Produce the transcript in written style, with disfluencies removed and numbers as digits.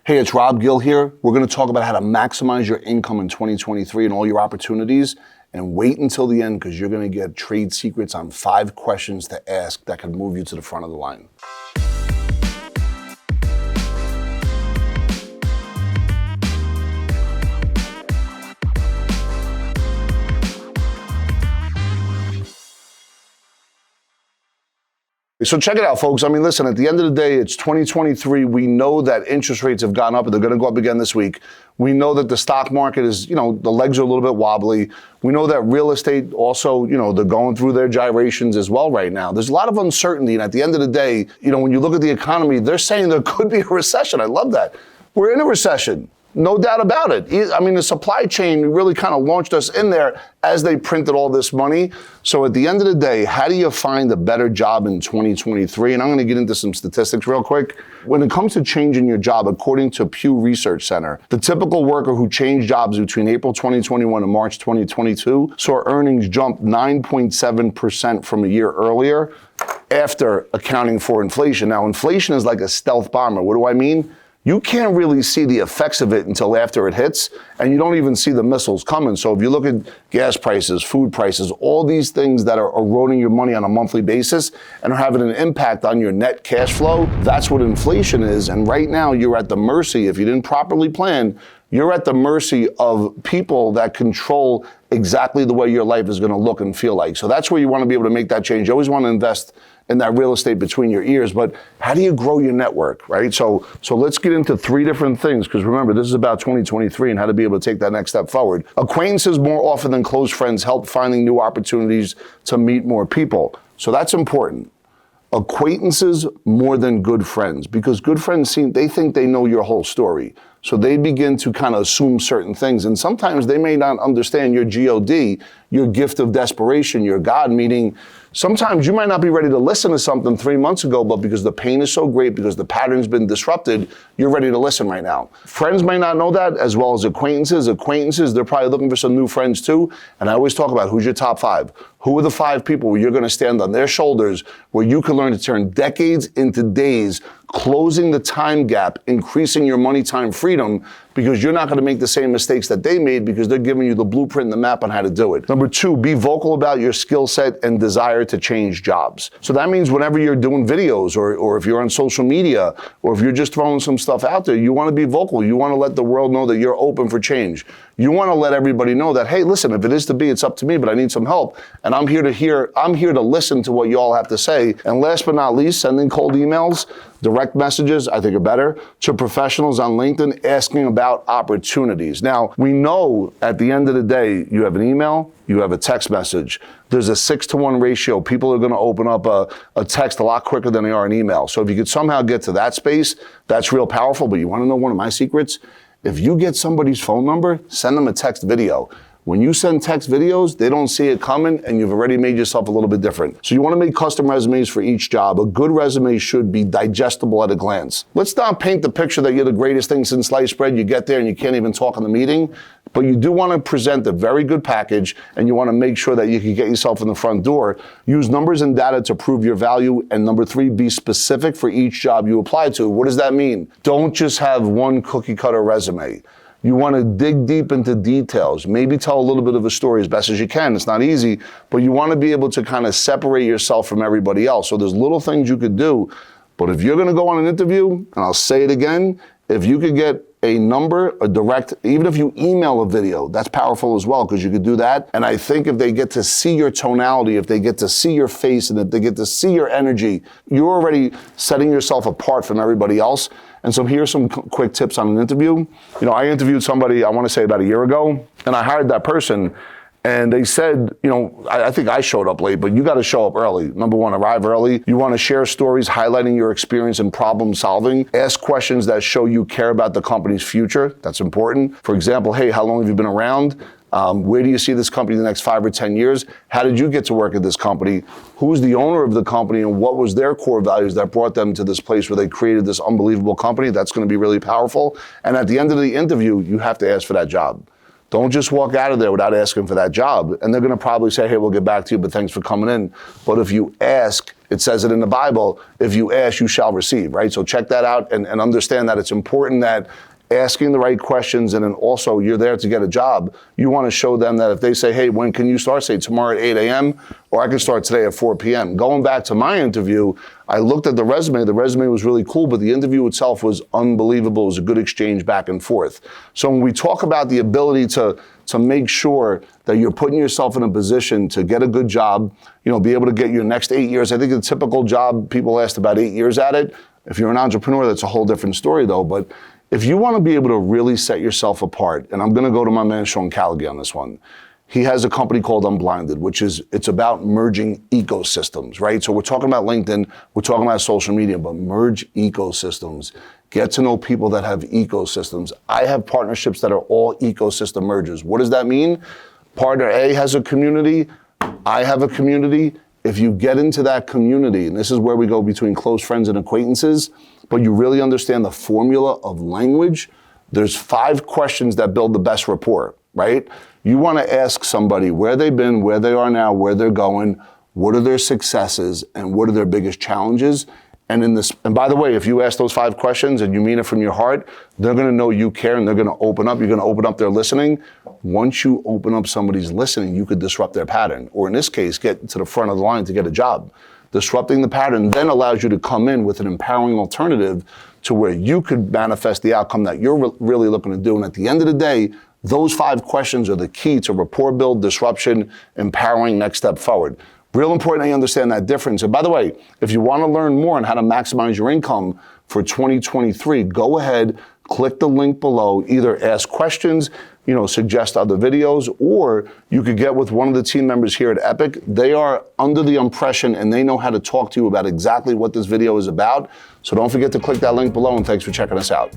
Hey, it's Rob Gill here. We're going to talk about how to maximize your income in 2023 and all your opportunities. And wait until the end because you're going to get trade secrets on 5 questions to ask that can move you to the front of the line. So check it out, folks. I mean, listen, at the end of the day, it's 2023. We know that interest rates have gone up and they're going to go up again this week. We know that the stock market is, the legs are a little bit wobbly. We know that real estate also, they're going through their gyrations as well right now. There's a lot of uncertainty. And at the end of the day, when you look at the economy, they're saying there could be a recession. I love that. We're in a recession. No doubt about it. I mean, the supply chain really kind of launched us in there as they printed all this money. So at the end of the day, how do you find a better job in 2023? And I'm going to get into some statistics real quick. When it comes to changing your job, according to Pew Research Center, the typical worker who changed jobs between April 2021 and March 2022 saw earnings jump 9.7% from a year earlier after accounting for inflation. Now, inflation is like a stealth bomber. What do I mean? You can't really see the effects of it until after it hits, and you don't even see the missiles coming. So if you look at gas prices, food prices, all these things that are eroding your money on a monthly basis and are having an impact on your net cash flow, that's what inflation is. And right now, you're at the mercy, if you didn't properly plan, you're at the mercy of people that control exactly the way your life is going to look and feel like. So that's where you want to be able to make that change. You always want to invest in that real estate between your ears, but how do you grow your network, right? So let's get into 3 different things, because remember, this is about 2023 and how to be able to take that next step forward. Acquaintances more often than close friends help finding new opportunities to meet more people. So that's important. Acquaintances more than good friends, because good friends they think they know your whole story. So they begin to kind of assume certain things. And sometimes they may not understand your GOD, your gift of desperation, your God, meaning sometimes you might not be ready to listen to something 3 months ago, but because the pain is so great, because the pattern's been disrupted, you're ready to listen right now. Friends may not know that, as well as acquaintances. Acquaintances, they're probably looking for some new friends too. And I always talk about who's your top 5. Who are the 5 people where you're going to stand on their shoulders, where you can learn to turn decades into days, closing the time gap, increasing your money time freedom, because you're not going to make the same mistakes that they made because they're giving you the blueprint and the map on how to do it. Number 2, be vocal about your skill set and desire to change jobs. So that means whenever you're doing videos or if you're on social media or if you're just throwing some stuff out there, you want to be vocal. You want to let the world know that you're open for change. You want to let everybody know that, hey, listen, if it is to be, it's up to me, but I need some help. And I'm here to listen to what you all have to say. And last but not least, sending cold emails, direct messages, I think are better, to professionals on LinkedIn asking about opportunities. Now, we know at the end of the day, you have an email, you have a text message. There's a 6-to-1 ratio. People are going to open up a text a lot quicker than they are an email. So if you could somehow get to that space, that's real powerful. But you want to know one of my secrets? If you get somebody's phone number, send them a text video. When you send text videos, they don't see it coming, and you've already made yourself a little bit different. So you want to make custom resumes for each job. A good resume should be digestible at a glance. Let's not paint the picture that you're the greatest thing since sliced bread. You get there and you can't even talk in the meeting. But you do want to present a very good package, and you want to make sure that you can get yourself in the front door. Use numbers and data to prove your value. And number 3, be specific for each job you apply to. What does that mean? Don't just have one cookie cutter resume. You want to dig deep into details, maybe tell a little bit of a story as best as you can. It's not easy, but you want to be able to kind of separate yourself from everybody else. So there's little things you could do. But if you're going to go on an interview, and I'll say it again, if you could get a number, a direct, even if you email a video, that's powerful as well, because you could do that. And I think if they get to see your tonality, if they get to see your face, and if they get to see your energy, you're already setting yourself apart from everybody else. And so here's some quick tips on an interview. I interviewed somebody, I want to say about a year ago, and I hired that person. And they said, I think I showed up late, but you got to show up early. Number 1, arrive early. You want to share stories highlighting your experience in problem solving. Ask questions that show you care about the company's future. That's important. For example, hey, how long have you been around? Where do you see this company in the next 5 or 10 years? How did you get to work at this company? Who's the owner of the company, and what was their core values that brought them to this place where they created this unbelievable company? That's going to be really powerful. And at the end of the interview, you have to ask for that job. Don't just walk out of there without asking for that job. And they're going to probably say, hey, we'll get back to you, but thanks for coming in. But if you ask, it says it in the Bible, if you ask, you shall receive, right? So check that out and understand that it's important that asking the right questions, and then also you're there to get a job. You want to show them that if they say, hey, when can you start? Say tomorrow at 8 a.m. or I can start today at 4 p.m. Going back to my interview, I looked at the resume. The resume was really cool, but the interview itself was unbelievable. It was a good exchange back and forth. So when we talk about the ability to make sure that you're putting yourself in a position to get a good job, be able to get your next 8 years. I think the typical job, people last about 8 years at it. If you're an entrepreneur, that's a whole different story though. But if you want to be able to really set yourself apart, and I'm going to go to my man Sean Callaghan on this one. He has a company called Unblinded, it's about merging ecosystems, right? So we're talking about LinkedIn, we're talking about social media, but merge ecosystems. Get to know people that have ecosystems. I have partnerships that are all ecosystem mergers. What does that mean? Partner A has a community, I have a community. If you get into that community, and this is where we go between close friends and acquaintances, but you really understand the formula of language, there's 5 questions that build the best rapport, right? You want to ask somebody where they've been, where they are now, where they're going, what are their successes, and what are their biggest challenges. And by the way, if you ask those 5 questions and you mean it from your heart, they're going to know you care and they're going to open up. You're going to open up their listening. Once you open up somebody's listening, you could disrupt their pattern, or in this case, get to the front of the line to get a job. Disrupting the pattern then allows you to come in with an empowering alternative to where you could manifest the outcome that you're really looking to do. And at the end of the day, those 5 questions are the key to rapport build, disruption, empowering, next step forward. Real important that you understand that difference. And by the way, if you want to learn more on how to maximize your income for 2023, go ahead, click the link below, either ask questions, suggest other videos, or you could get with one of the team members here at Epic. They are under the impression and they know how to talk to you about exactly what this video is about. So don't forget to click that link below, and thanks for checking us out.